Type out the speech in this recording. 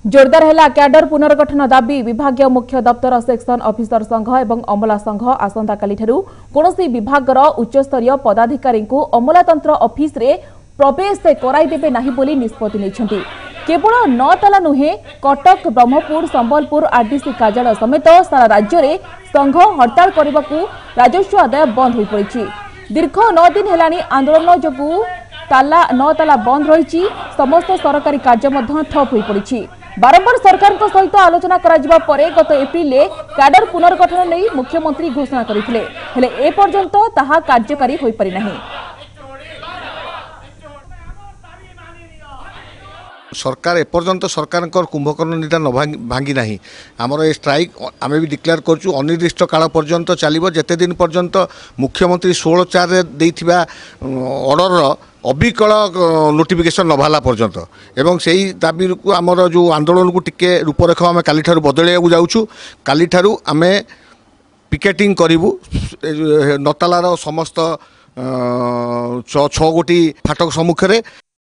जोरदार है कैडर पुनर्गठन दाबी विभाग मुख्य दप्तर सेक्शन ऑफिसर संघ और अमला संघ आसंता काली कौन विभागर उच्चस्तरीय पदाधिकारी अमलातंत्र ऑफिस रे प्रवेश कराइदेवे नहीं बोली निष्पत्ति नहीं। केवल 9 ताला नुहे कटक ब्रह्मपुर संबलपुर आरडीसी कार्यालय समेत सारा राज्य में संघ हड़ताल करने को राजस्व आदाय बंद हो पड़ी। दीर्घ 9 दिन है आंदोलन जो 9 ताला बंद रही समस्त सरकारी कार्य ठप हो पड़ी। बारंबार सरकार सहित आलोचना करा परे गत एप्रिल कैडर पुनर्गठन नहीं मुख्यमंत्री घोषणा करते एपर्यंत ताहा कार्यकारी हो पारि नहीं। सरकार एपर्यंत सरकार कुंभकर्ण नीता न भांगी ना आमर ए स्ट्राइक आम भी डिक्लेयर करूँ अनिर्दिष्ट काल पर्यंत चलो जिते दिन पर्यंत मुख्यमंत्री 16/4 ऑर्डर अविकल नोटिफिकेशन न बाहला पर्यंत एवं से ही दाबी को आमर जो आंदोलन को टिके रूपरेख आम काली बदलैया जाऊँ। काली आम पिकेटिंग करूँ नतालार समस्त 6 गोटी फाटक सम्मुखें